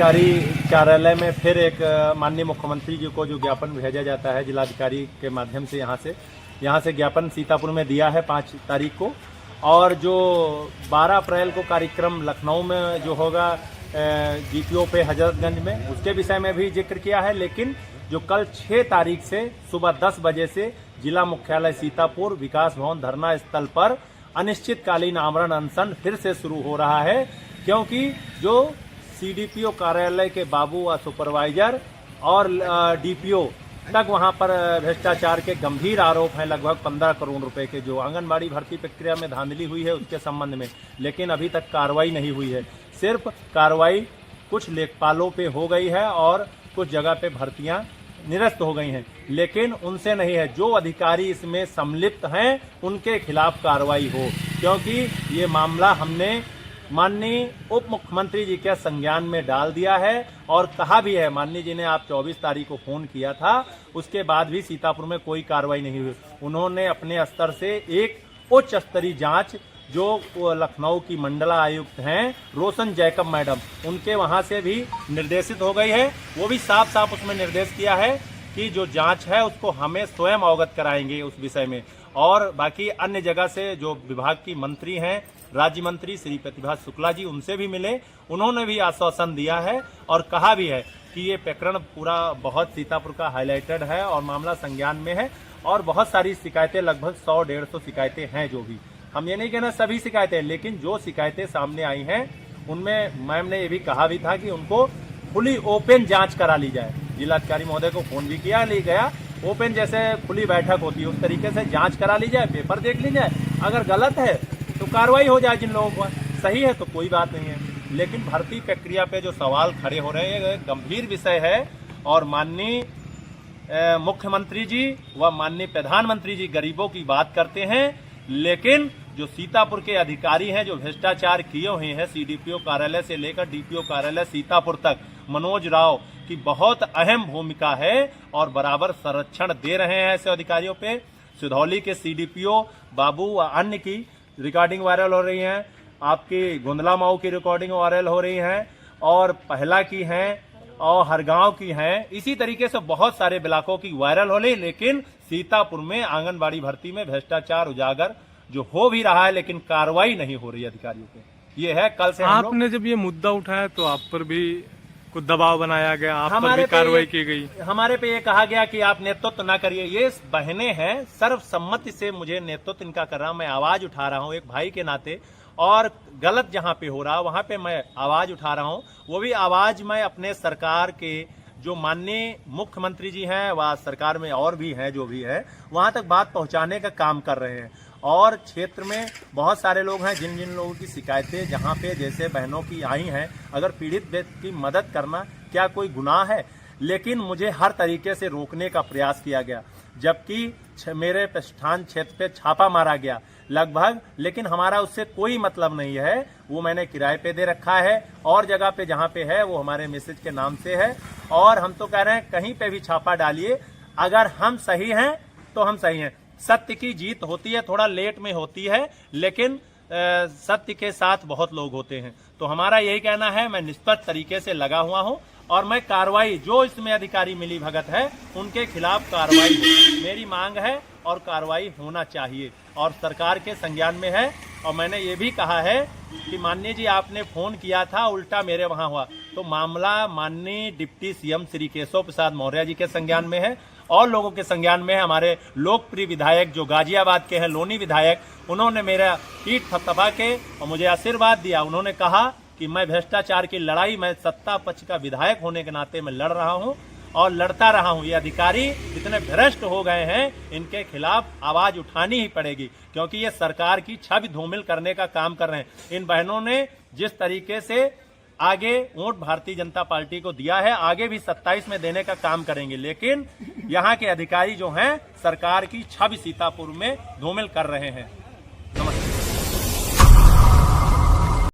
जिलाधिकारी कार्यालय में फिर एक माननीय मुख्यमंत्री जी को जो ज्ञापन भेजा जाता है जिलाधिकारी के माध्यम से यहाँ से ज्ञापन सीतापुर में दिया है 5 तारीख को। और जो 12 अप्रैल को कार्यक्रम लखनऊ में जो होगा जीपीओ पे हजरतगंज में, उसके विषय में भी जिक्र किया है। लेकिन जो कल 6 तारीख से सुबह 10 बजे से जिला मुख्यालय सीतापुर विकास भवन धरना स्थल पर अनिश्चितकालीन आमरण अनशन फिर से शुरू हो रहा है, क्योंकि जो सीडीपीओ कार्यालय के बाबू व सुपरवाइजर और डीपीओ तक वहां पर भ्रष्टाचार के गंभीर आरोप हैं। लगभग 15 करोड़ रुपए के जो आंगनबाड़ी भर्ती प्रक्रिया में धांधली हुई है उसके संबंध में, लेकिन अभी तक कार्रवाई नहीं हुई है। सिर्फ कार्रवाई कुछ लेखपालों पे हो गई है और कुछ जगह पे भर्तियां निरस्त हो गई हैं, लेकिन उनसे नहीं है। जो अधिकारी इसमें सम्मिलित हैं उनके खिलाफ कार्रवाई हो, क्योंकि ये मामला हमने माननीय उप मुख्यमंत्री जी के संज्ञान में डाल दिया है और कहा भी है। माननीय जी ने आप 24 तारीख को फोन किया था, उसके बाद भी सीतापुर में कोई कार्रवाई नहीं हुई। उन्होंने अपने स्तर से एक उच्च स्तरीय जांच जो लखनऊ की मंडला आयुक्त हैं रोशन जैकब मैडम, उनके वहां से भी निर्देशित हो गई है। वो भी साफ साफ उसमें निर्देश किया है कि जो जांच है उसको हमें स्वयं अवगत कराएंगे उस विषय में। और बाकी अन्य जगह से जो विभाग की मंत्री हैं, राज्य मंत्री श्री प्रतिभा शुक्ला जी, उनसे भी मिले। उन्होंने भी आश्वासन दिया है और कहा भी है कि ये प्रकरण पूरा बहुत सीतापुर का हाईलाइटेड है और मामला संज्ञान में है और बहुत सारी शिकायतें, लगभग 100-150 शिकायतें हैं। जो भी, हम ये नहीं कहना सभी शिकायतें, लेकिन जो शिकायतें सामने आई हैं उनमें मैम ने ये भी कहा भी था कि उनको खुली ओपन जांच करा ली जाए। जिलाधिकारी महोदय को फोन भी किया, ले गया, ओपन जैसे खुली बैठक होती है उस तरीके से जांच करा ली जाए, पेपर देख ली जाए। अगर गलत है तो कार्रवाई हो जाए, जिन लोगों पर सही है तो कोई बात नहीं है। लेकिन भर्ती प्रक्रिया पे जो सवाल खड़े हो रहे हैं गंभीर विषय है और माननीय मुख्यमंत्री जी व माननीय प्रधानमंत्री जी गरीबों की बात करते हैं, लेकिन जो सीतापुर के अधिकारी हैं जो भ्रष्टाचार किए हुए हैं सीडीपीओ कार्यालय से लेकर डीपीओ कार्यालय सीतापुर तक, मनोज राव की बहुत अहम भूमिका है और बराबर संरक्षण दे रहे हैं ऐसे अधिकारियों पे। सिधौली के सीडीपीओ बाबू व अन्य की रिकॉर्डिंग वायरल हो रही है, आपकी गोंदला माऊ की रिकॉर्डिंग वायरल हो रही है और पहला की हैं और हरगांव की हैं। इसी तरीके से बहुत सारे ब्लॉकों की वायरल हो रही, लेकिन सीतापुर में आंगनबाड़ी भर्ती में भ्रष्टाचार उजागर जो हो भी रहा है, लेकिन कार्रवाई नहीं हो रही अधिकारियों पे। ये है कल से आपने जब ये मुद्दा उठाया तो आप पर भी कुछ दबाव बनाया गया, आप पर भी कार्रवाई की गई। हमारे पे ये कहा गया कि आप नेतृत्व ना करिए। ये बहनें हैं, सर्वसम्मति से मुझे नेतृत्व इनका कर रहा, मैं आवाज उठा रहा हूँ एक भाई के नाते, और गलत जहाँ पे हो रहा वहां पे मैं आवाज उठा रहा हूँ। वो भी आवाज मैं अपने सरकार के जो माननीय मुख्यमंत्री जी हैं व सरकार में और भी हैं जो भी है, वहां तक बात पहुंचाने का काम कर रहे हैं। और क्षेत्र में बहुत सारे लोग हैं जिन जिन लोगों की शिकायतें जहां पे जैसे बहनों की आई हैं, अगर पीड़ित व्यक्ति की मदद करना क्या कोई गुनाह है? लेकिन मुझे हर तरीके से रोकने का प्रयास किया गया, जबकि मेरे प्रतिष्ठान क्षेत्र पे छापा मारा गया लगभग, लेकिन हमारा उससे कोई मतलब नहीं है। वो मैंने किराए पे दे रखा है और जगह पे जहाँ पे है वो हमारे मैसेज के नाम से है। और हम तो कह रहे हैं कहीं पे भी छापा डालिए, अगर हम सही हैं तो हम सही हैं। सत्य की जीत होती है, थोड़ा लेट में होती है, लेकिन सत्य के साथ बहुत लोग होते हैं। तो हमारा यही कहना है, मैं निष्पक्ष तरीके से लगा हुआ हूं और मैं कार्रवाई, जो इसमें अधिकारी मिली भगत है उनके खिलाफ कार्रवाई मेरी मांग है और कार्रवाई होना चाहिए और सरकार के संज्ञान में है। और मैंने ये भी कहा है कि माननीय जी आपने फोन किया था, उल्टा मेरे वहां हुआ, तो मामला माननीय डिप्टी सीएम श्री केशव प्रसाद मौर्य जी के संज्ञान में है और लोगों के संज्ञान में है। हमारे लोकप्रिय विधायक जो गाजियाबाद के हैं, लोनी विधायक, उन्होंने मेरा पीठ थपथपा के और मुझे आशीर्वाद दिया। उन्होंने कहा कि मैं भ्रष्टाचार की लड़ाई, मैं सत्ता पक्ष का विधायक होने के नाते मैं लड़ रहा हूं और लड़ता रहा हूं। ये अधिकारी इतने भ्रष्ट हो गए हैं, इनके खिलाफ आवाज उठानी ही पड़ेगी, क्योंकि ये सरकार की छवि धूमिल करने का काम कर रहे हैं। इन बहनों ने जिस तरीके से आगे वोट भारतीय जनता पार्टी को दिया है, आगे भी 27 में देने का काम करेंगे, लेकिन यहाँ के अधिकारी जो हैं सरकार की छवि सीतापुर में धूमिल कर रहे हैं।